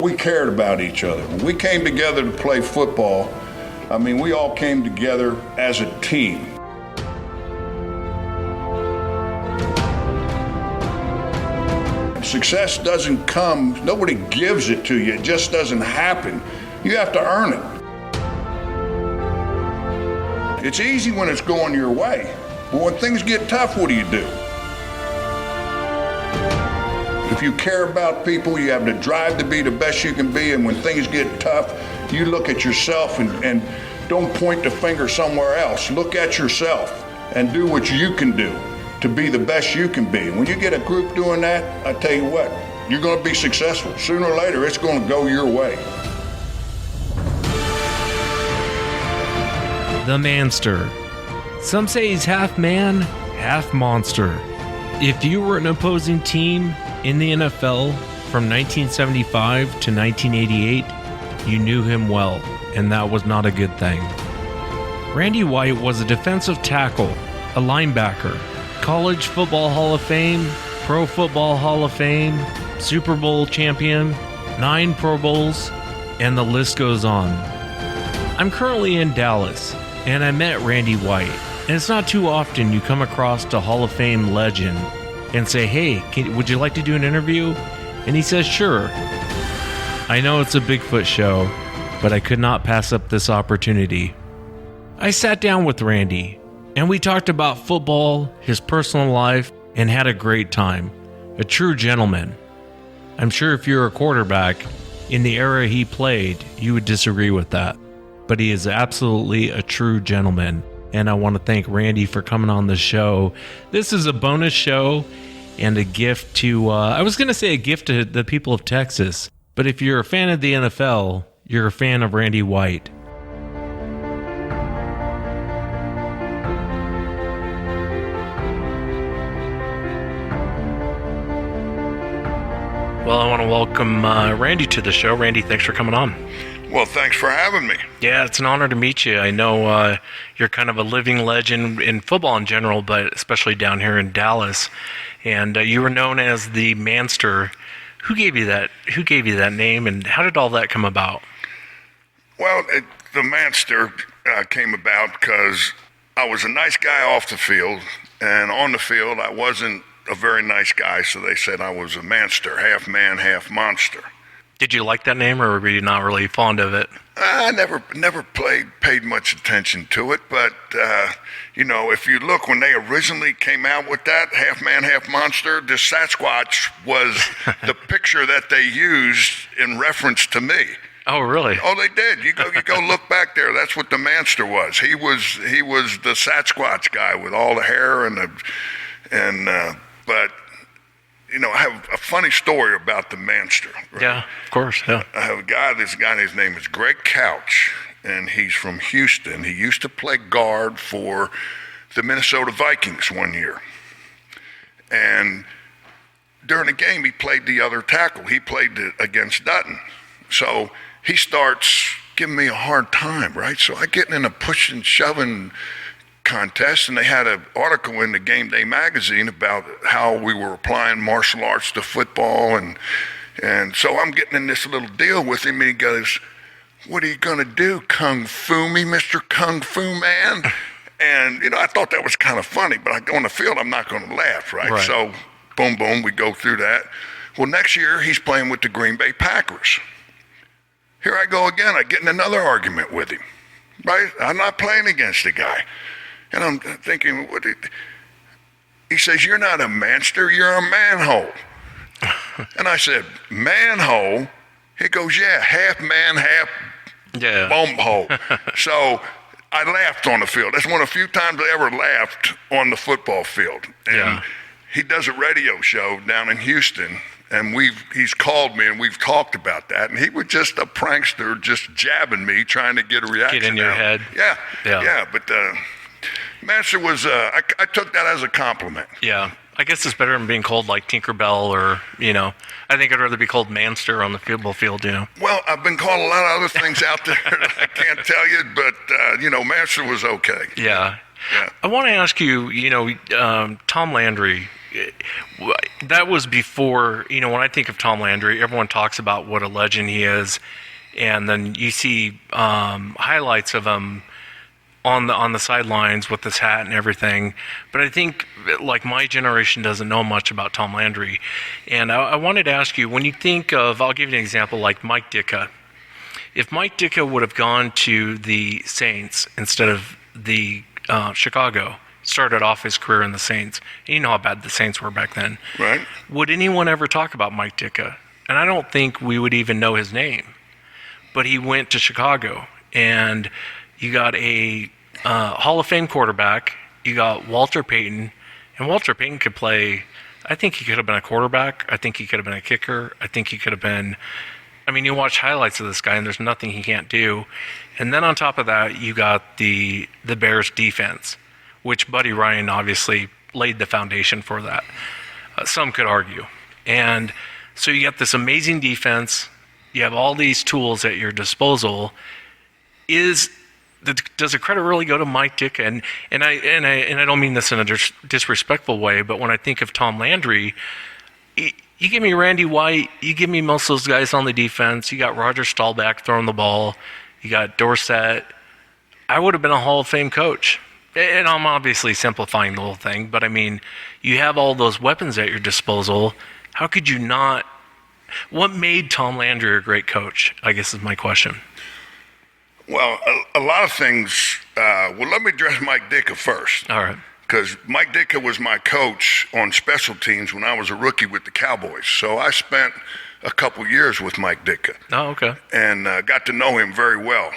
we cared about each other. When we came together to play football, I mean, we all came together as a team. Success doesn't come, nobody gives it to you. It just doesn't happen. You have to earn it. It's easy when it's going your way. But when things get tough, what do you do? If you care about people, you have the drive to be the best you can be, and when things get tough, you look at yourself and don't point the finger somewhere else. Look at yourself and do what you can do to be the best you can be. When you get a group doing that, I tell you what, you're going to be successful. Sooner or later, it's going to go your way. The Manster. Some say he's half man, half monster. If you were an opposing team in the NFL from 1975 to 1988, you knew him well, and that was not a good thing. Randy White was a defensive tackle, a linebacker, College Football Hall of Fame, Pro Football Hall of Fame, Super Bowl champion, 9 Pro Bowls, and the list goes on. I'm currently in Dallas, and I met Randy White, and it's not too often you come across a Hall of Fame legend and say, hey, would you like to do an interview? And he says, sure. I know it's a Bigfoot show, but I could not pass up this opportunity. I sat down with Randy, and we talked about football, his personal life, and had a great time. A true gentleman. I'm sure if you're a quarterback, in the era he played, you would disagree with that. But he is absolutely a true gentleman. And I want to thank Randy for coming on the show. This is a bonus show and a gift to, I was going to say a gift to the people of Texas. But if you're a fan of the NFL, you're a fan of Randy White. Well, I want to welcome Randy to the show. Randy, thanks for coming on. Well, thanks for having me. Yeah, it's an honor to meet you. I know you're kind of a living legend in football in general, but especially down here in Dallas. And you were known as the Manster. Who gave you that? Who gave you that name, and how did all that come about? Well, the Manster came about because I was a nice guy off the field, and on the field I wasn't a very nice guy, so they said I was a Manster, half man, half monster. Did you like that name, or were you not really fond of it? I never paid much attention to it, but if you look, when they originally came out with that, half man, half monster, the Sasquatch was the picture that they used in reference to me. Oh, really? Oh, they did. You go look back there. That's what the Manster was. He was the Sasquatch guy with all the hair but I have a funny story about the Manster. Right? Yeah, of course. Yeah. I have this guy, his name is Greg Couch, and he's from Houston. He used to play guard for the Minnesota Vikings one year. And during the game, he played the other tackle. He played against Dutton. So he starts giving me a hard time, right? So I get in a push and shoving contest, and they had an article in the Game Day magazine about how we were applying martial arts to football, and so I'm getting in this little deal with him, and he goes, "What are you gonna do, Kung Fu me, Mr. Kung Fu Man?" And I thought that was kind of funny, but on the field I'm not going to laugh, right? So boom, boom, we go through that. Well, next year he's playing with the Green Bay Packers. Here I go again. I get in another argument with him, right? I'm not playing against the guy. And I'm thinking, he says, "You're not a Manster, you're a manhole." And I said, "Manhole?" He goes, "Yeah, half man, half bum hole." So I laughed on the field. That's one of the few times I ever laughed on the football field. And he does a radio show down in Houston, and he's called me and we've talked about that. And he was just a prankster, just jabbing me, trying to get a reaction. Get in your head. Yeah. But Manster was, I took that as a compliment. Yeah. I guess it's better than being called like Tinkerbell or, I think I'd rather be called Manster on the football field, Well, I've been called a lot of other things out there that I can't tell you, but, Manster was okay. Yeah. I want to ask you, Tom Landry, that was before, when I think of Tom Landry, everyone talks about what a legend he is, and then you see highlights of him on the sidelines with his hat and everything. But I think, like, my generation doesn't know much about Tom Landry. And I wanted to ask you, when you think of, I'll give you an example, like Mike Ditka. If Mike Ditka would have gone to the Saints instead of the Chicago, started off his career in the Saints, and you know how bad the Saints were back then. Right. Would anyone ever talk about Mike Ditka? And I don't think we would even know his name. But he went to Chicago, and you got a Hall of Fame quarterback. You got Walter Payton, and Walter Payton could play. I think he could have been a quarterback. I think he could have been a kicker. I think he could have been. I mean, you watch highlights of this guy, and there's nothing he can't do. And then on top of that, you got the Bears defense, which Buddy Ryan obviously laid the foundation for that. Some could argue. And so you got this amazing defense. You have all these tools at your disposal. Does the credit really go to Mike Ditka? And I don't mean this in a disrespectful way, but when I think of Tom Landry, you give me Randy White, you give me most of those guys on the defense. You got Roger Staubach throwing the ball. You got Dorsett. I would have been a Hall of Fame coach. And I'm obviously simplifying the whole thing, but I mean, you have all those weapons at your disposal. How could you not? What made Tom Landry a great coach, I guess, is my question. Well, a lot of things. Let me address Mike Ditka first. All right. Because Mike Ditka was my coach on special teams when I was a rookie with the Cowboys. So I spent a couple years with Mike Ditka. Oh, okay. And got to know him very well.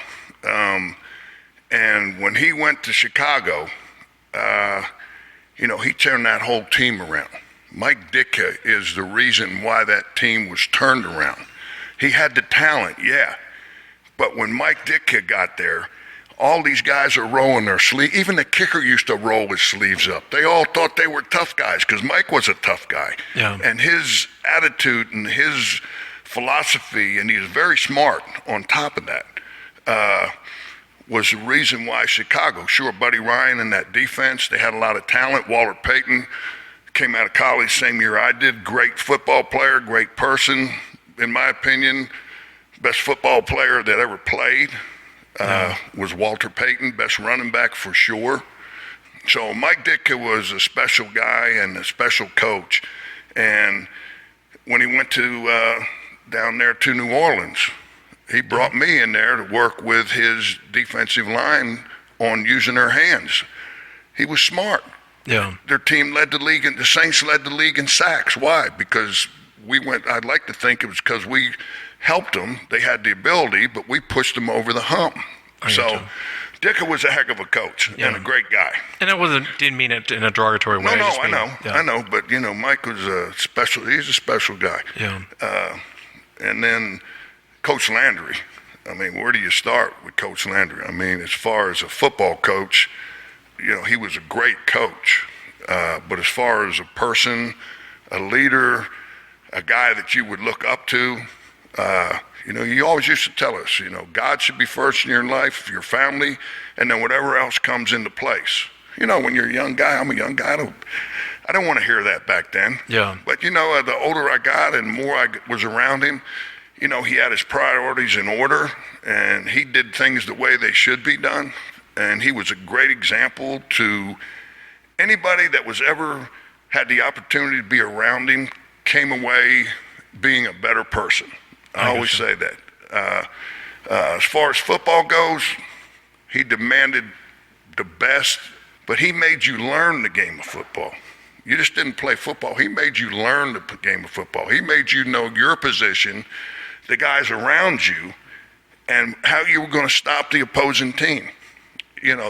And when he went to Chicago, he turned that whole team around. Mike Ditka is the reason why that team was turned around. He had the talent, yeah. But when Mike Ditka got there, all these guys are rolling their sleeves. Even the kicker used to roll his sleeves up. They all thought they were tough guys because Mike was a tough guy. Yeah. And his attitude and his philosophy, and he was very smart on top of that, was the reason why Chicago. Sure, Buddy Ryan and that defense, they had a lot of talent. Walter Payton came out of college same year I did. Great football player, great person, in my opinion. Best football player that ever played was Walter Payton, best running back for sure. So Mike Ditka was a special guy and a special coach. And when he went to down there to New Orleans, he brought me in there to work with his defensive line on using their hands. He was smart. Yeah. Their team led the league, and the Saints led the league in sacks. Why? Because I'd like to think it was because we helped them. They had the ability, but we pushed them over the hump. So Ditka was a heck of a coach and a great guy. And I didn't mean it in a derogatory way. I know. But, Mike was he's a special guy. Yeah. And then Coach Landry. I mean, where do you start with Coach Landry? I mean, as far as a football coach, he was a great coach. But as far as a person, a leader, a guy that you would look up to, you always used to tell us, God should be first in your life, your family, and then whatever else comes into place. When you're a young guy, I'm a young guy, I don't want to hear that back then. Yeah. But, the older I got and more I was around him, he had his priorities in order, and he did things the way they should be done. And he was a great example to anybody that was ever had the opportunity to be around him, came away being a better person. I always say that. As far as football goes, he demanded the best, but he made you learn the game of football. You just didn't play football. He made you learn the game of football. He made you know your position, the guys around you, and how you were going to stop the opposing team.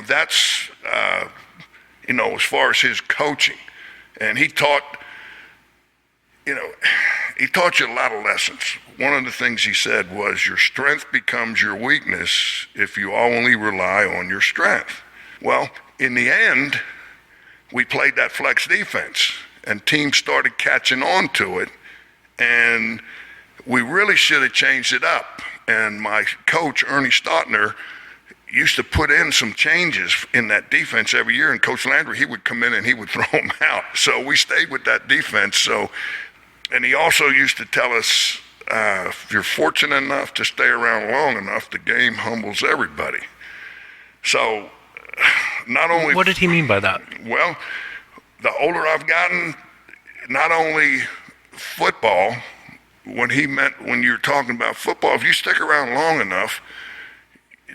That's, as far as his coaching. And he taught you a lot of lessons. One of the things he said was, your strength becomes your weakness if you only rely on your strength. Well, in the end, we played that flex defense, and teams started catching on to it, and we really should have changed it up. And my coach, Ernie Stautner, used to put in some changes in that defense every year, and Coach Landry, he would come in and he would throw them out. So we stayed with that defense. So, and he also used to tell us, if you're fortunate enough to stay around long enough, the game humbles everybody. So not only... What did he mean by that? Well, the older I've gotten, not only football, when you're talking about football, if you stick around long enough,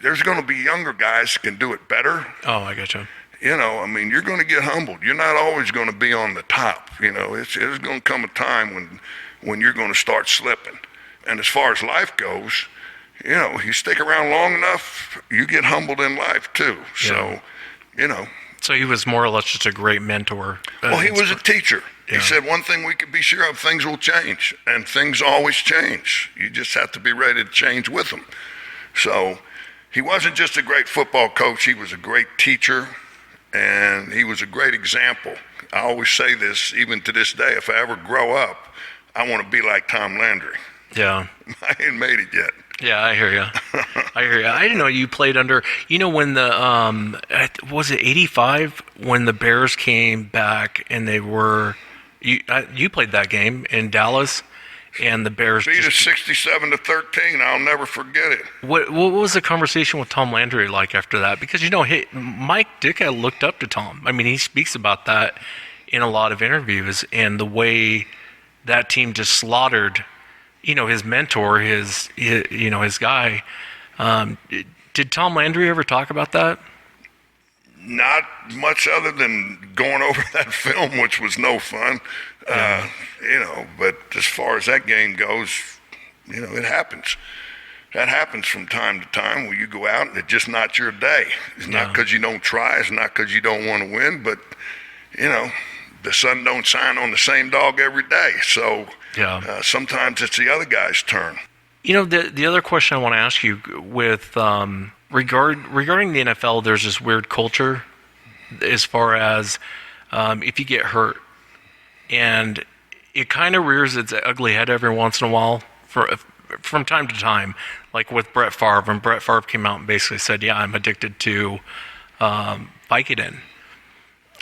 there's going to be younger guys that can do it better. Oh, I gotcha. You know, I mean, you're going to get humbled. You're not always going to be on the top. You know, there's going to come a time when you're going to start slipping. And as far as life goes, you know, you stick around long enough, you get humbled in life too. Yeah. So, you know. So he was more or less just a great mentor. Well, he was a teacher. Yeah. He said one thing we could be sure of, things will change. And things always change. You just have to be ready to change with them. So he wasn't just a great football coach, he was a great teacher, and he was a great example. I always say this, even to this day, if I ever grow up, I want to be like Tom Landry. Yeah. I ain't made it yet. Yeah, I hear you. I hear you. I didn't know you played under, you know, when the, was it 85 when the Bears came back and they were, you played that game in Dallas and the Bears beat us 67-13. I'll never forget it. What was the conversation with Tom Landry like after that? Because, you know, Mike Ditka looked up to Tom. I mean, he speaks about that in a lot of interviews and the way that team just slaughtered, you know, his mentor, his guy. Did Tom Landry ever talk about that? Not much other than going over that film, which was no fun. Yeah. You know, but as far as that game goes, you know, it happens. That happens from time to time where you go out and it's just not your day. It's not because you don't try. It's not because you don't want to win. But, you know, the sun don't shine on the same dog every day. So sometimes it's the other guy's turn. You know, the other question I want to ask you with regarding the NFL, there's this weird culture as far as if you get hurt. And it kind of rears its ugly head every once in a while from time to time, like with Brett Favre. And Brett Favre came out and basically said, yeah, I'm addicted to Vicodin.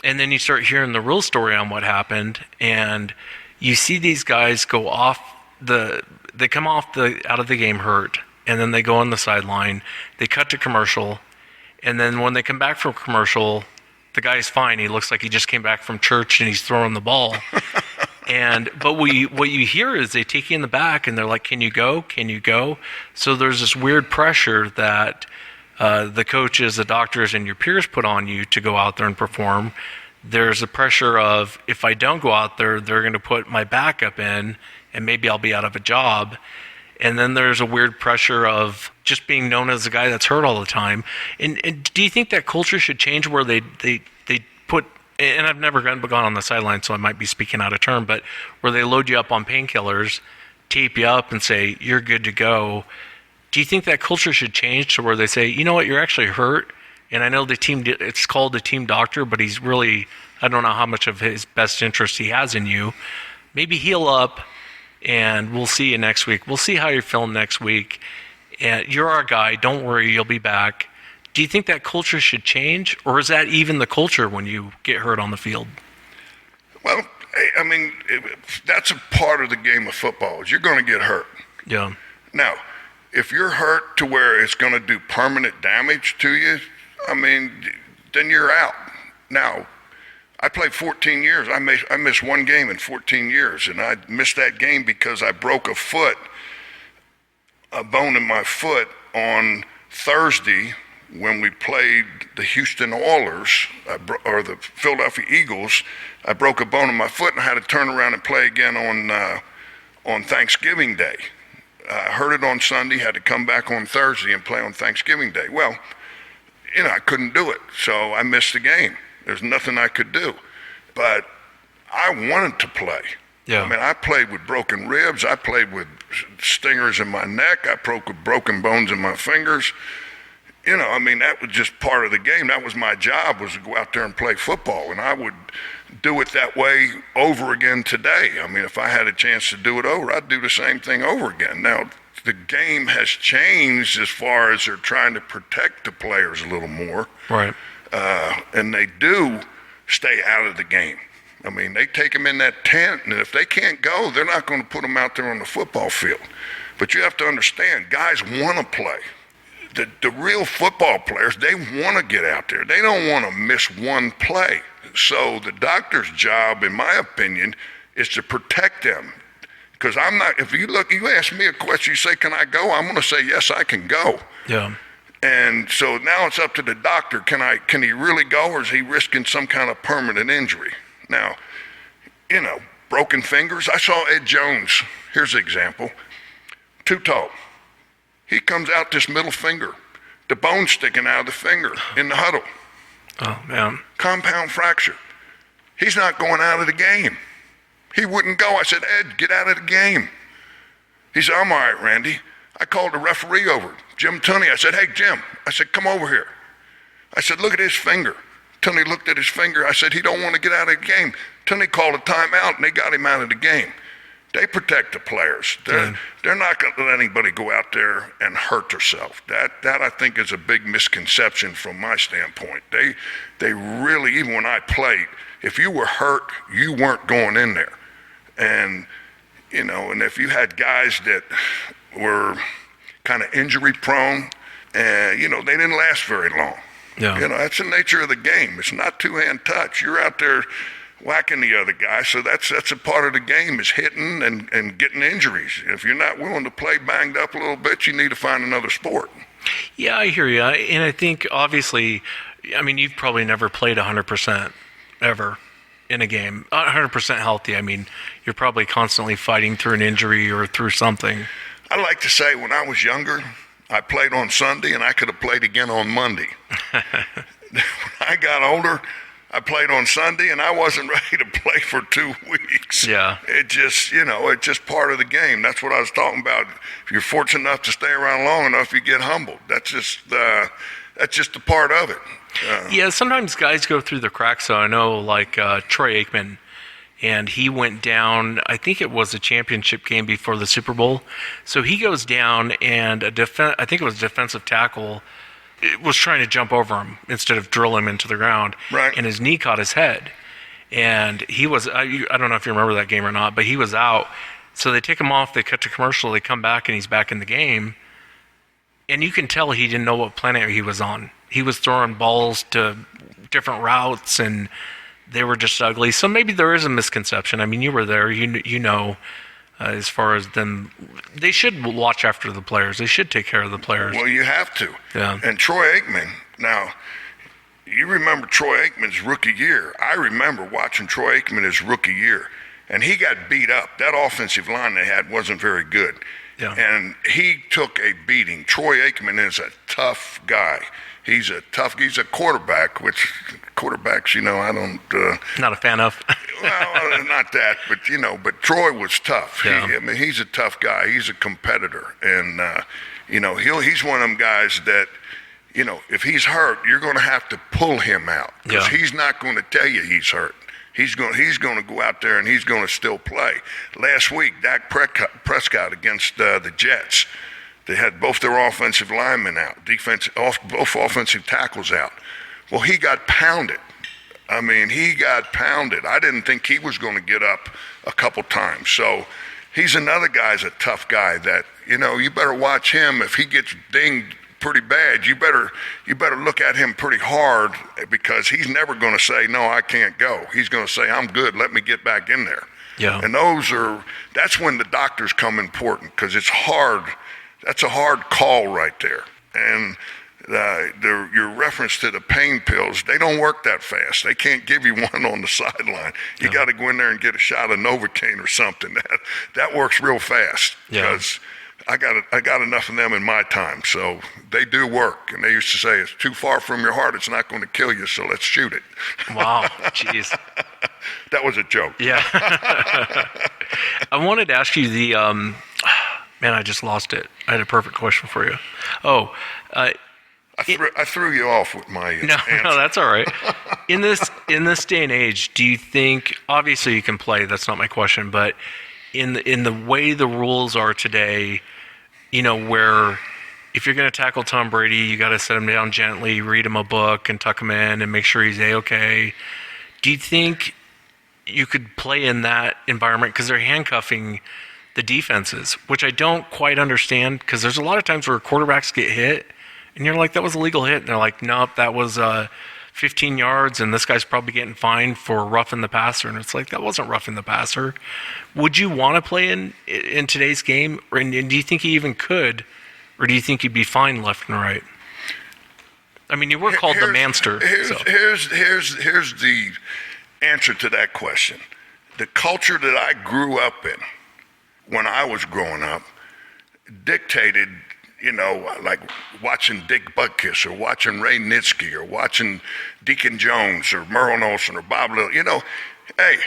And then you start hearing the real story on what happened, and you see these guys go off they come off out of the game hurt, and then they go on the sideline, they cut to commercial, and then when they come back from commercial, the guy's fine. He looks like he just came back from church and he's throwing the ball. But what you hear is they take you in the back and they're like, can you go? Can you go? So there's this weird pressure that the coaches, the doctors, and your peers put on you to go out there and perform. There's a pressure of, if I don't go out there, they're going to put my backup in and maybe I'll be out of a job. And then there's a weird pressure of just being known as the guy that's hurt all the time. And do you think that culture should change where they put, and I've never gone on the sideline, so I might be speaking out of turn, but where they load you up on painkillers, tape you up and say, you're good to go. Do you think that culture should change to where they say, you know what, you're actually hurt? And I know it's called the team doctor, but he's really, I don't know how much of his best interest he has in you. Maybe heal up, and we'll see you next week. We'll see how you're feeling next week. And you're our guy. Don't worry, you'll be back. Do you think that culture should change, or is that even the culture when you get hurt on the field? Well, I mean, that's a part of the game of football, is you're going to get hurt. Yeah. Now, if you're hurt to where it's going to do permanent damage to you, I mean, then you're out. Now, I played 14 years. I missed one game in 14 years, and I missed that game because I broke a bone in my foot on Thursday when we played the Houston Oilers, or the Philadelphia Eagles. I broke a bone in my foot and I had to turn around and play again on Thanksgiving Day. I hurt it on Sunday, had to come back on Thursday and play on Thanksgiving Day. Well, you know, I couldn't do it, so I missed the game. There's nothing I could do. But I wanted to play. Yeah. I mean, I played with broken ribs. I played with stingers in my neck. I played with broken bones in my fingers. You know, I mean, that was just part of the game. That was my job, was to go out there and play football. And I would do it that way over again today. I mean, if I had a chance to do it over, I'd do the same thing over again. Now, the game has changed as far as they're trying to protect the players a little more. Right. And they do stay out of the game. I mean, they take them in that tent, and if they can't go, they're not going to put them out there on the football field. But you have to understand, guys want to play. The real football players, they want to get out there. They don't want to miss one play. So the doctor's job, in my opinion, is to protect them. Because I'm not, if you ask me a question, you say, can I go? I'm going to say, yes, I can go. Yeah. And so now it's up to the doctor. Can he really go, or is he risking some kind of permanent injury? Now, broken fingers. I saw Ed Jones. Here's an example. Too tall. He comes out this middle finger, the bone sticking out of the finger in the huddle. Oh, man. Compound fracture. He's not going out of the game. He wouldn't go. I said, Ed, get out of the game. He said, I'm all right, Randy. I called the referee over, Jim Tunney. I said, hey, Jim. I said, come over here. I said, look at his finger. Tunney looked at his finger. I said, he don't want to get out of the game. Tunney called a timeout, and they got him out of the game. They protect the players. They're not going to let anybody go out there and hurt themselves. That I think is a big misconception from my standpoint. They really, even when I played, if you were hurt, you weren't going in there. And and if you had guys that were kind of injury prone, they didn't last very long. Yeah. That's the nature of the game. It's not two-hand touch. You're out there whacking the other guy, so that's a part of the game, is hitting and getting injuries. If you're not willing to play banged up a little bit, you need to find another sport. Yeah, I hear you. And I think, obviously, I mean, you've probably never played 100% ever in a game. 100% healthy. I mean, you're probably constantly fighting through an injury or through something. I like to say when I was younger, I played on Sunday and I could have played again on Monday. When I got older, I played on Sunday and I wasn't ready to play for 2 weeks. Yeah. It just, it's just part of the game. That's what I was talking about. If you're fortunate enough to stay around long enough, you get humbled. That's just a part of it. Yeah, sometimes guys go through the cracks. So I know, like Troy Aikman, and he went down, I think it was a championship game before the Super Bowl. So he goes down, and I think it was a defensive tackle was trying to jump over him instead of drill him into the ground. Right. And his knee caught his head. And he was, I don't know if you remember that game or not, but he was out. So they take him off, they cut to commercial, they come back, and he's back in the game. And you can tell he didn't know what planet he was on. He was throwing balls to different routes, and they were just ugly. So maybe there is a misconception. I mean, you were there. As far as them, they should watch after the players. They should take care of the players. Well, you have to. Yeah. And Troy Aikman, now, you remember Troy Aikman's rookie year. I remember watching Troy Aikman his rookie year, and he got beat up. That offensive line they had wasn't very good. Yeah. And he took a beating. Troy Aikman is a tough guy. He's a quarterback, which quarterbacks, I don't... Not a fan of. Well, not that, but Troy was tough. Yeah. He's a tough guy. He's a competitor. And, he's one of them guys that, if he's hurt, you're going to have to pull him out. Because he's not going to tell you he's hurt. He's going to go out there and he's going to still play. Last week, Dak Prescott against the Jets, they had both their offensive linemen out, both offensive tackles out. Well, he got pounded. I didn't think he was going to get up a couple times. So he's another guy's a tough guy that, you better watch him. If he gets dinged pretty bad, you better look at him pretty hard, because he's never going to say, no, I can't go. He's going to say, I'm good, let me get back in there. Yeah. And that's when the doctors come important, because it's hard. That's a hard call right there. And your reference to the pain pills, they don't work that fast. They can't give you one on the sideline. You got to go in there and get a shot of Novocaine or something. That works real fast, because I got enough of them in my time. So they do work. And they used to say, it's too far from your heart, it's not going to kill you, so let's shoot it. Wow, jeez. That was a joke. Yeah. I wanted to ask you man, I just lost it. I had a perfect question for you. Oh, I threw you off with my no, answer. No, that's all right. In this day and age, do you think? Obviously, you can play. That's not my question. But in the way the rules are today, where if you're going to tackle Tom Brady, you got to set him down gently, read him a book, and tuck him in and make sure he's A-okay. Do you think you could play in that environment? Because they're handcuffing the defenses, which I don't quite understand, because there's a lot of times where quarterbacks get hit, and you're like, that was a legal hit. And they're like, nope, that was 15 yards, and this guy's probably getting fined for roughing the passer. And it's like, that wasn't roughing the passer. Would you want to play in today's game? And do you think you even could? Or do you think you'd be fine left and right? I mean, you were called the Manster. Here's the answer to that question. The culture that I grew up in when I was growing up dictated, like watching Dick Butkus or watching Ray Nitschke or watching Deacon Jones or Merle Olsen or Bob Little. Hey,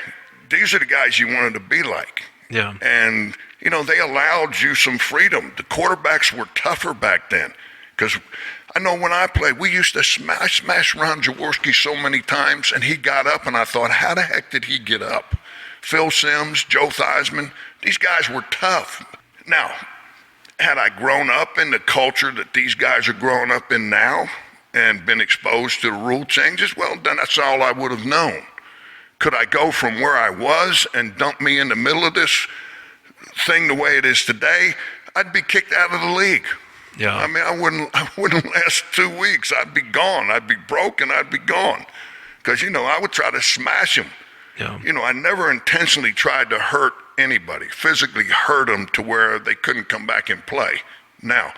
these are the guys you wanted to be like. Yeah. And, they allowed you some freedom. The quarterbacks were tougher back then. Because I know when I played, we used to smash Ron Jaworski so many times, and he got up, and I thought, how the heck did he get up? Phil Simms, Joe Theismann, these guys were tough. Now, had I grown up in the culture that these guys are growing up in now and been exposed to the rule changes, well, then that's all I would have known. Could I go from where I was and dump me in the middle of this thing the way it is today? I'd be kicked out of the league. Yeah. I mean, I wouldn't last 2 weeks. I'd be gone. I'd be broken. I'd be gone. Because, I would try to smash them. Yeah. I never intentionally tried to hurt anybody, physically hurt them to where they couldn't come back and play. Now,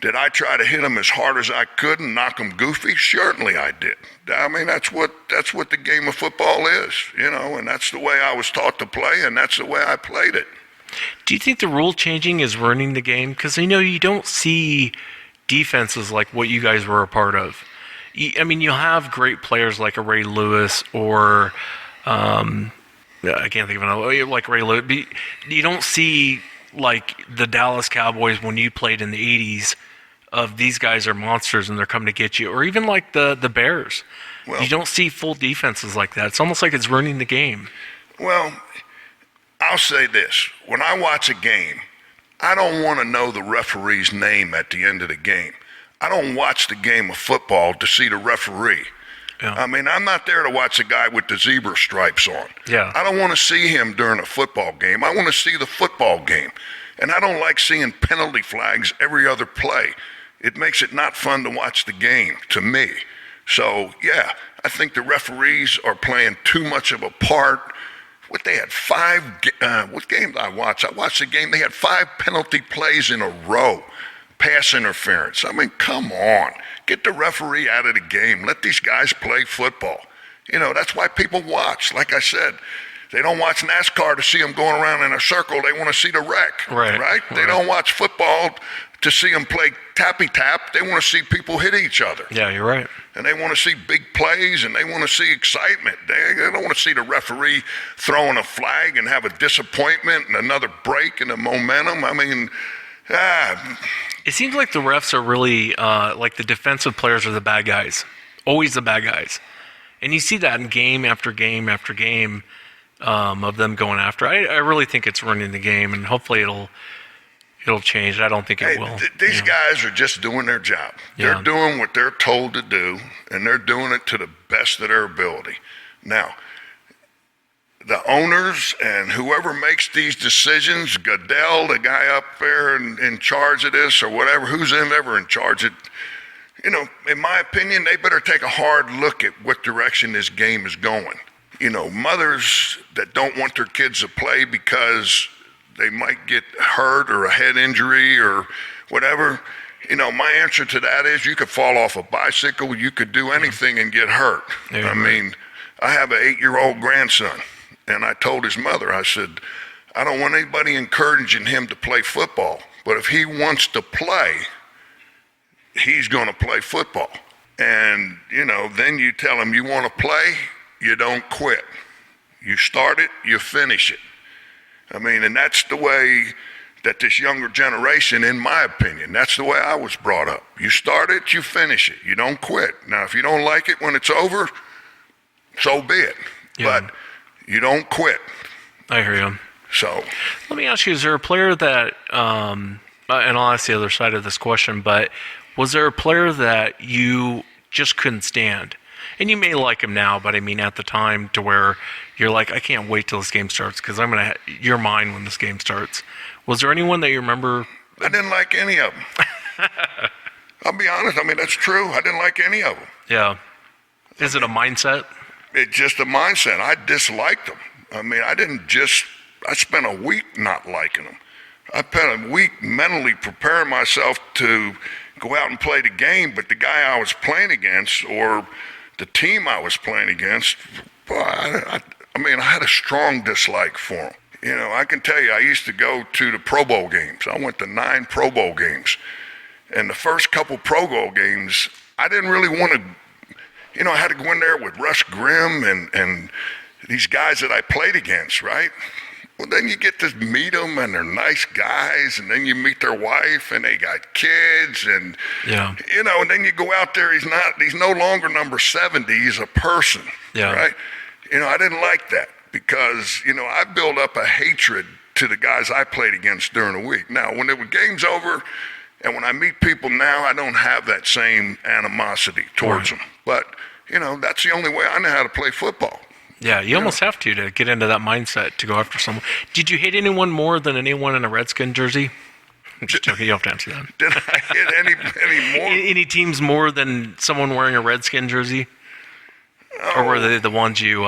did I try to hit them as hard as I could and knock them goofy? Certainly I did. I mean, that's what the game of football is, and that's the way I was taught to play, and that's the way I played it. Do you think the rule changing is ruining the game? Because you don't see defenses like what you guys were a part of. I mean, you'll have great players like a Ray Lewis or I can't think of another, like Ray Lewis. But you don't see like the Dallas Cowboys when you played in the 80s of these guys are monsters and they're coming to get you, or even like the Bears. Well, you don't see full defenses like that. It's almost like it's ruining the game. Well, I'll say this. When I watch a game, I don't want to know the referee's name at the end of the game. I don't watch the game of football to see the referee. Yeah. I mean, I'm not there to watch the guy with the zebra stripes on. Yeah. I don't want to see him during a football game. I want to see the football game. And I don't like seeing penalty flags every other play. It makes it not fun to watch the game, to me. So, yeah, I think the referees are playing too much of a part. What they had what game did I watch? I watched the game. They had 5 penalty plays in a row. Pass interference. I mean, come on. Get the referee out of the game. Let these guys play football. That's why people watch. Like I said, they don't watch NASCAR to see them going around in a circle. They want to see the wreck. Right? They don't watch football to see them play tappy-tap. They want to see people hit each other. Yeah, you're right. And they want to see big plays, and they want to see excitement. They don't want to see the referee throwing a flag and have a disappointment and another break in the momentum. I mean, it seems like the refs are really, like the defensive players are the bad guys. Always the bad guys. And you see that in game after game after game of them going after. I really think it's ruining the game, and hopefully it'll change. I don't think it will. These guys are just doing their job. Yeah. They're doing what they're told to do, and they're doing it to the best of their ability. Now, the owners and whoever makes these decisions, Goodell, the guy up there in charge of this or whatever, who's ever in charge of it, in my opinion, they better take a hard look at what direction this game is going. Mothers that don't want their kids to play because they might get hurt or a head injury or whatever. My answer to that is you could fall off a bicycle, you could do anything and get hurt. Yeah. I mean, I have an 8-year-old grandson, and I told his mother, I said, I don't want anybody encouraging him to play football, but if he wants to play, he's going to play football. And, then you tell him you want to play, you don't quit. You start it, you finish it. I mean, and that's the way that this younger generation, in my opinion, that's the way I was brought up. You start it, you finish it. You don't quit. Now, if you don't like it when it's over, so be it. Yeah. But you don't quit. I hear you. So let me ask you, is there a player that, and I'll ask the other side of this question, but was there a player that you just couldn't stand? And you may like him now, but I mean at the time to where you're like, I can't wait till this game starts because you're mine when this game starts. Was there anyone that you remember? I didn't like any of them. I'll be honest. I mean, that's true. I didn't like any of them. Yeah. Is it a mindset? It's just a mindset. I disliked them. I mean, I spent a week not liking them. I spent a week mentally preparing myself to go out and play the game, but the guy I was playing against or the team I was playing against, I had a strong dislike for them. You know, I can tell you, I used to go to the Pro Bowl games. I went to 9 Pro Bowl games. And the first couple Pro Bowl games, I didn't really want to, I had to go in there with Russ Grimm and these guys that I played against, right? Well, then you get to meet them, and they're nice guys, and then you meet their wife, and they got kids, and, and then you go out there, he's no longer number 70, he's a person, right? I didn't like that because, I built up a hatred to the guys I played against during the week. Now, when the game's over, and when I meet people now, I don't have that same animosity towards them. But, that's the only way I know how to play football. Yeah, you almost have to get into that mindset to go after someone. Did you hate anyone more than anyone in a Redskin jersey? I'm just joking. You don't have to answer that. Did I hit any more? Any teams more than someone wearing a Redskin jersey? Oh. Or were they the ones you...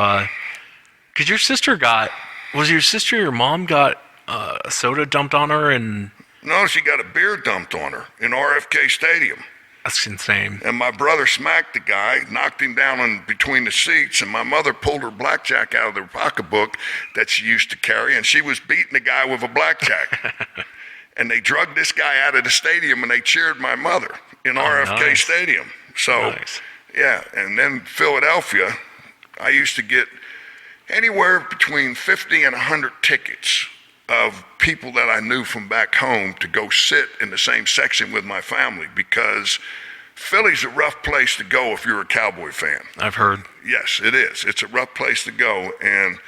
Because your mom got a soda dumped on her and... No, she got a beer dumped on her in RFK Stadium. That's insane. And my brother smacked the guy, knocked him down in between the seats, and my mother pulled her blackjack out of her pocketbook that she used to carry, and she was beating the guy with a blackjack. And they drugged this guy out of the stadium, and they cheered my mother in RFK Stadium. So, yeah, and then Philadelphia, I used to get anywhere between 50 and 100 tickets of people that I knew from back home to go sit in the same section with my family because Philly's a rough place to go if you're a Cowboy fan. I've heard. Yes, it is. It's a rough place to go. And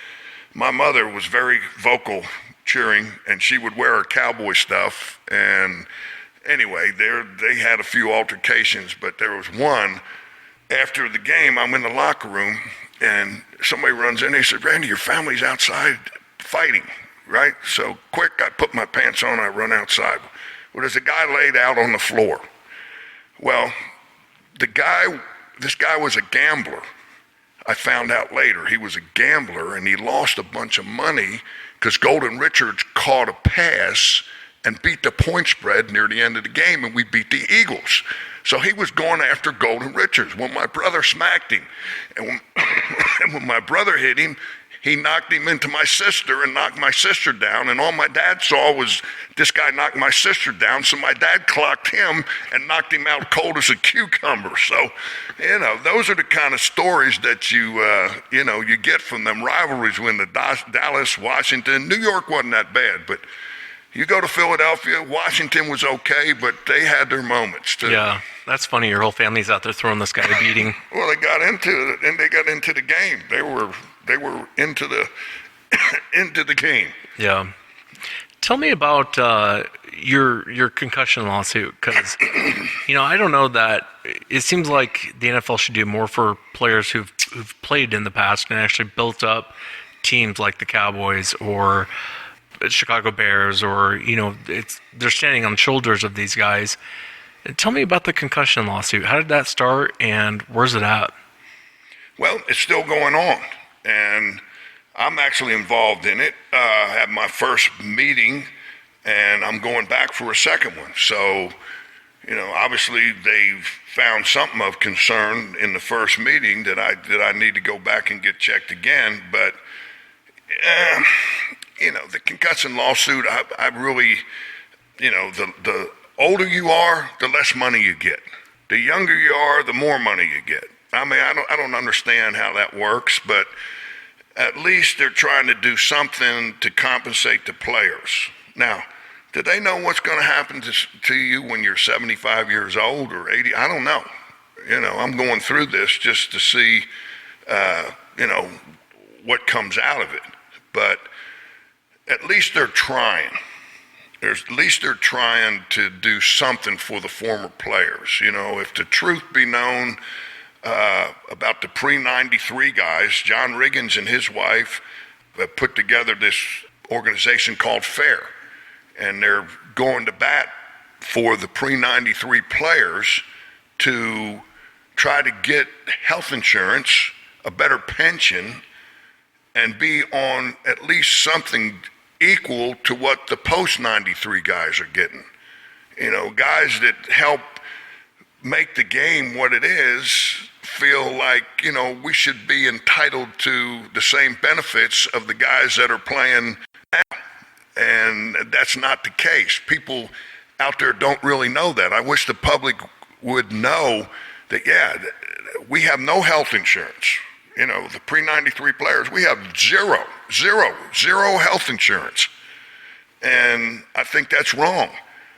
my mother was very vocal cheering, and she would wear her Cowboy stuff. And anyway, they had a few altercations, but there was one after the game. I'm in the locker room, and somebody runs in. They said, "Randy, your family's outside fighting." Right? So quick, I put my pants on, I run outside. Well, there's a guy laid out on the floor. Well, this guy was a gambler. I found out later he was a gambler, and he lost a bunch of money because Golden Richards caught a pass and beat the point spread near the end of the game, and we beat the Eagles. So he was going after Golden Richards. When my brother smacked him, and when my brother hit him, he knocked him into my sister and knocked my sister down, and all my dad saw was this guy knocked my sister down, so my dad clocked him and knocked him out cold as a cucumber. So, those are the kind of stories that you get from them rivalries when the Dallas, Washington, New York wasn't that bad, but you go to Philadelphia, Washington was okay, but they had their moments too. Yeah, that's funny. Your whole family's out there throwing this guy a beating. Well, they got into it, and they got into the game. They were into the game. Yeah. Tell me about your concussion lawsuit, because I don't know that it seems like the NFL should do more for players who've played in the past and actually built up teams like the Cowboys or Chicago Bears, or they're standing on the shoulders of these guys. Tell me about the concussion lawsuit. How did that start, and where's it at? Well, it's still going on, and I'm actually involved in it. I had my first meeting, and I'm going back for a second one. So, obviously they've found something of concern in the first meeting that I need to go back and get checked again. But, the concussion lawsuit, I really, the older you are, the less money you get. The younger you are, the more money you get. I mean, I don't understand how that works, but at least they're trying to do something to compensate the players. Now, do they know what's going to happen to you when you're 75 years old or 80? I don't know. I'm going through this just to see, what comes out of it. But at least they're trying. at least they're trying to do something for the former players. You know, if the truth be known about the pre-93 guys, John Riggins and his wife have put together this organization called FAIR, and they're going to bat for the pre-93 players to try to get health insurance, a better pension, and be on at least something equal to what the post-93 guys are getting. You know, guys that help make the game what it is feel like, you know, we should be entitled to the same benefits of the guys that are playing now. And that's not the case. People out there don't really know that. I wish the public would know that, yeah, we have no health insurance. You know, the pre-93 players, we have zero health insurance. And I think that's wrong.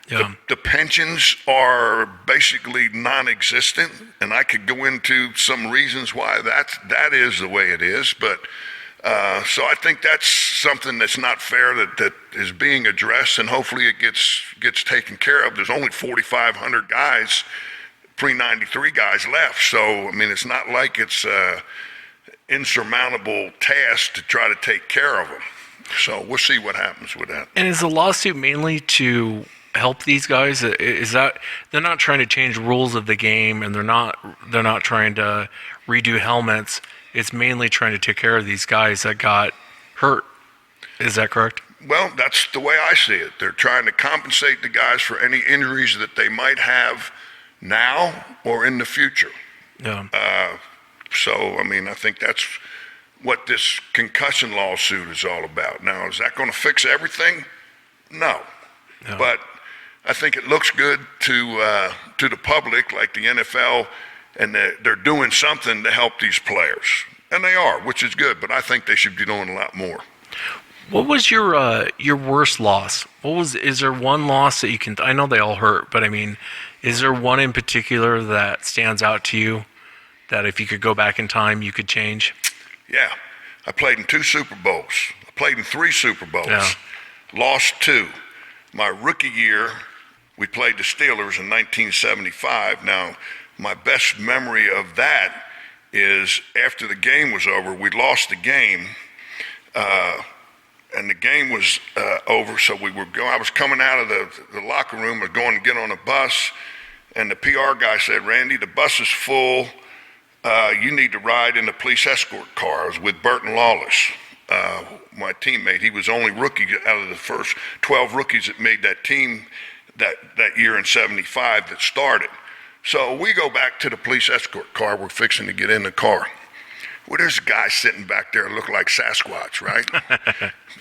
Yeah. The pensions are basically non-existent, and I could go into some reasons why that is the way it is. But so I think that's something that's not fair that is being addressed, and hopefully it gets taken care of. There's only 4,500 guys, pre-93 guys left. So I mean, it's not like it's insurmountable task to try to take care of them. So we'll see what happens with that. And is the lawsuit mainly to help these guys? Is that they're not trying to change rules of the game, and they're not trying to redo helmets? It's mainly trying to take care of these guys that got hurt. Is that correct? Well, that's the way I see it. They're trying to compensate the guys for any injuries that they might have now or in the future. Yeah. So, I mean, I think that's what this concussion lawsuit is all about. Now, is that going to fix everything? No. But I think it looks good to the public, like the NFL, and they're doing something to help these players. And they are, which is good, but I think they should be doing a lot more. What was your worst loss? Is there one loss that you can, I know they all hurt, but I mean, is there one in particular that stands out to you that if you could go back in time, you could change? Yeah. I played in 2 Super Bowls. I played in 3 Super Bowls. Yeah. Lost 2. My rookie year, we played the Steelers in 1975. Now, my best memory of that is after the game was over, we lost the game, and the game was over, so I was coming out of the locker room, I was going to get on a bus, and the PR guy said, "Randy, the bus is full. You need to ride in the police escort car." I was with Burton Lawless, my teammate. He was the only rookie out of the first 12 rookies that made that team that year in 75 that started. So we go back to the police escort car. We're fixing to get in the car. Well, there's a guy sitting back there look like Sasquatch, right?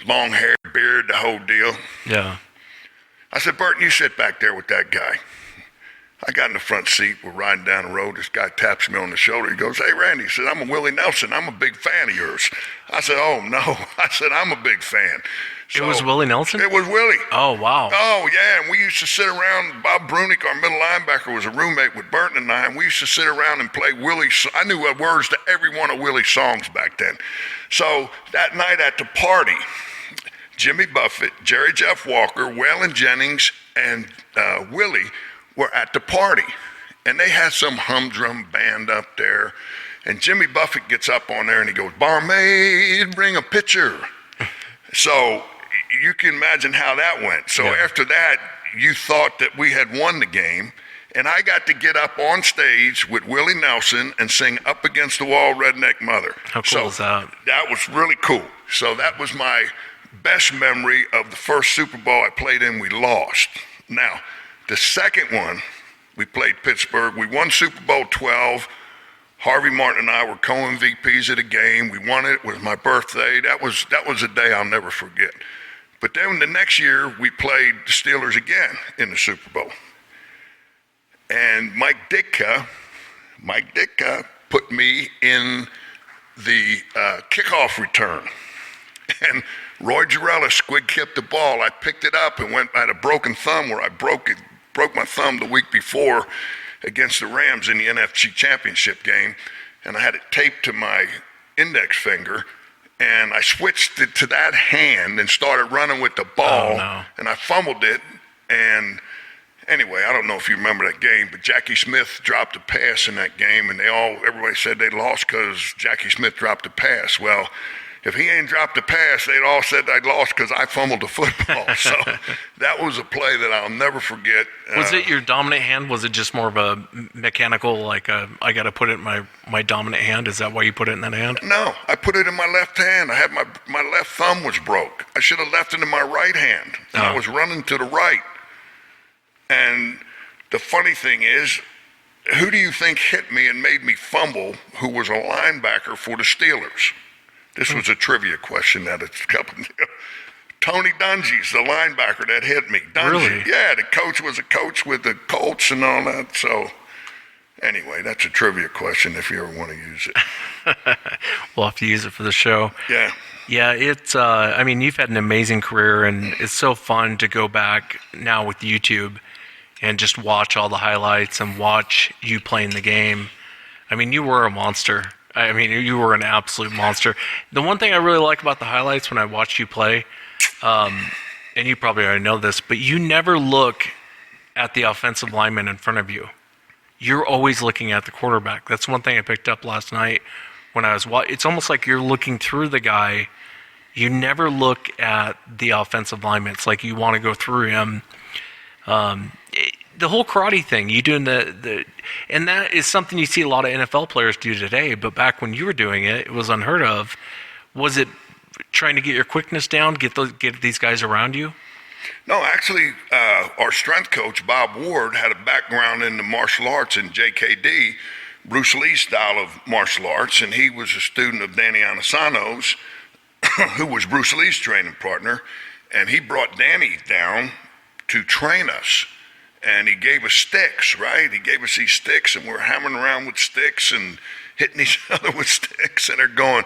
Long hair, beard, the whole deal. Yeah. I said, "Burton, you sit back there with that guy." I got in the front seat. We're riding down the road. This guy taps me on the shoulder. He goes, "Hey, Randy," he said, "I'm a Willie Nelson. I'm a big fan of yours." I said, "Oh, no." I said, "I'm a big fan." It was Willie Nelson? It was Willie. Oh, wow. Oh, yeah, and we used to sit around. Bob Brunick, our middle linebacker, was a roommate with Burton and I, and we used to sit around and play Willie. I knew words to every one of Willie's songs back then. So that night at the party, Jimmy Buffett, Jerry Jeff Walker, Waylon Jennings, and Willie were at the party. And they had some humdrum band up there. And Jimmy Buffett gets up on there and he goes, "Barmaid, bring a pitcher." So you can imagine how that went. So after that, you thought that we had won the game. And I got to get up on stage with Willie Nelson and sing "Up Against the Wall, Redneck Mother." How cool is that? That was really cool. So that was my best memory of the first Super Bowl I played in. We lost. Now, the second one, we played Pittsburgh. We won Super Bowl 12. Harvey Martin and I were co-MVPs of the game. We won it. It was my birthday. That was a day I'll never forget. But then the next year, we played the Steelers again in the Super Bowl. And Mike Ditka put me in the kickoff return. And Roy Girella squid-kicked the ball. I picked it up and I had a broken thumb where I broke my thumb the week before against the Rams in the NFC Championship game, and I had it taped to my index finger, and I switched it to that hand and started running with the ball, Oh, no. and I fumbled it. And anyway, I don't know if you remember that game, but Jackie Smith dropped a pass in that game, and everybody said they lost because Jackie Smith dropped a pass. Well, if he ain't dropped a pass, they'd all said they'd lost because I fumbled the football. So that was a play that I'll never forget. Was it your dominant hand? Was it just more of a mechanical, like I got to put it in my dominant hand? Is that why you put it in that hand? No, I put it in my left hand. I had my left thumb was broke. I should have left it in my right hand. And I was running to the right. And the funny thing is, who do you think hit me and made me fumble, who was a linebacker for the Steelers? This was a trivia question that it's a couple. Tony Dungy's the linebacker that hit me. Dungy. Really? Yeah, the coach was a coach with the Colts and all that. So anyway, that's a trivia question if you ever want to use it. We'll have to use it for the show. Yeah. Yeah, it's, I mean, you've had an amazing career, and it's so fun to go back now with YouTube and just watch all the highlights and watch you playing the game. I mean, you were a monster. I mean, you were an absolute monster. The one thing I really like about the highlights when I watched you play, and you probably already know this, but you never look at the offensive lineman in front of you. You're always looking at the quarterback. That's one thing I picked up last night when I was watching. It's almost like you're looking through the guy. You never look at the offensive lineman. It's like you want to go through him. The whole karate thing, you doing and that is something you see a lot of NFL players do today, but back when you were doing it, it was unheard of. Was it trying to get your quickness down, get these guys around you? No, actually, our strength coach, Bob Ward, had a background in the martial arts in JKD, Bruce Lee style of martial arts, and he was a student of Danny Anisano's, who was Bruce Lee's training partner, and he brought Danny down to train us. And he gave us sticks, right? He gave us these sticks, and we're hammering around with sticks and hitting each other with sticks. And they're going,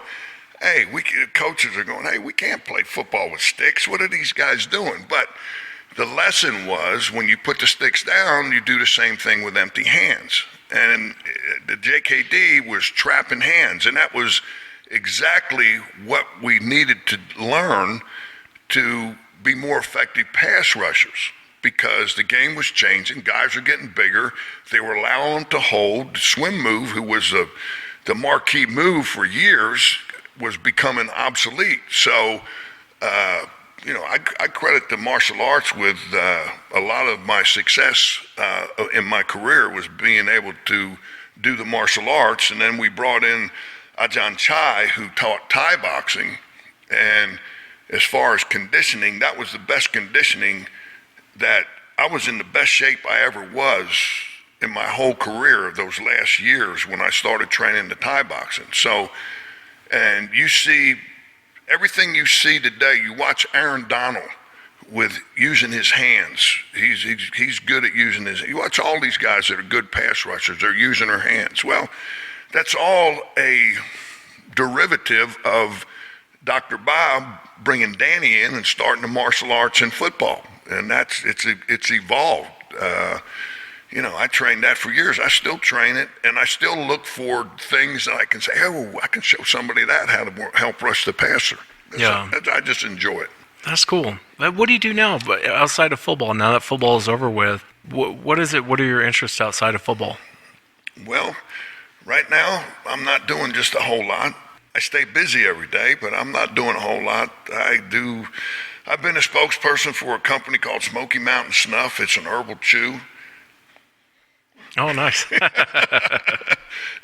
hey, coaches are going, hey, we can't play football with sticks. What are these guys doing? But the lesson was when you put the sticks down, you do the same thing with empty hands. And the JKD was trapping hands, and that was exactly what we needed to learn to be more effective pass rushers. Because the game was changing, guys were getting bigger. They were allowing them to hold. The swim move, who was the marquee move for years, was becoming obsolete. So, I credit the martial arts with a lot of my success in my career was being able to do the martial arts. And then we brought in Ajahn Chai, who taught Thai boxing. And as far as conditioning, that was the best conditioning that I was in the best shape I ever was in my whole career those last years when I started training the Thai boxing. So, and you see everything you see today. You watch Aaron Donald with using his hands. He's good at using his. You watch all these guys that are good pass rushers. They're using their hands. Well, that's all a derivative of Dr. Bob bringing Danny in and starting the martial arts in football. And it's evolved. I trained that for years. I still train it, and I still look for things that I can say, oh, I can show somebody that how to help rush the passer. I just enjoy it. That's cool. What do you do now outside of football? Now that football is over with, what is it? What are your interests outside of football? Well, right now, I'm not doing just a whole lot. I stay busy every day, but I'm not doing a whole lot. I've been a spokesperson for a company called Smoky Mountain Snuff. It's an herbal chew. Oh, nice.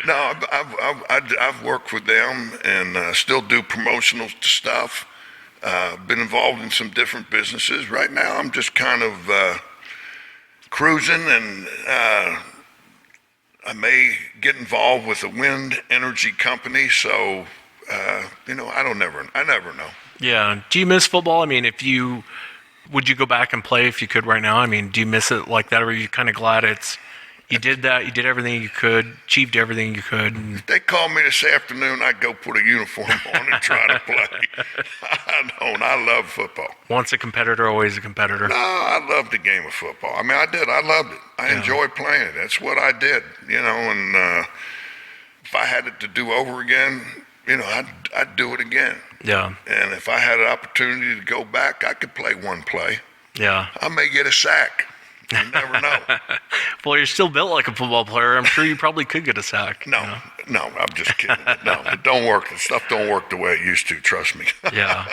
No, I've worked with them and still do promotional stuff. Been involved in some different businesses. Right now, I'm just kind of cruising, and I may get involved with a wind energy company. So, I never know. Yeah. Do you miss football? I mean, would you go back and play if you could right now? I mean, do you miss it like that, or are you kind of glad you did that, you did everything you could, achieved everything you could? If they called me this afternoon, I'd go put a uniform on and try to play. I love football. Once a competitor, always a competitor. No, I love the game of football. I mean, I did. I loved it. I enjoyed playing it. That's what I did, and if I had it to do over again, I'd do it again. Yeah. And if I had an opportunity to go back, I could play one play. Yeah. I may get a sack. You never know. Well, you're still built like a football player. I'm sure you probably could get a sack. No, I'm just kidding. No, it don't work. The stuff don't work the way it used to, trust me. Yeah.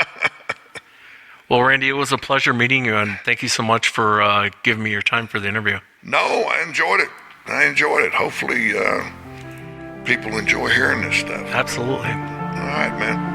Well, Randy, it was a pleasure meeting you, and thank you so much for giving me your time for the interview. No, I enjoyed it. Hopefully people enjoy hearing this stuff. Absolutely. All right, man.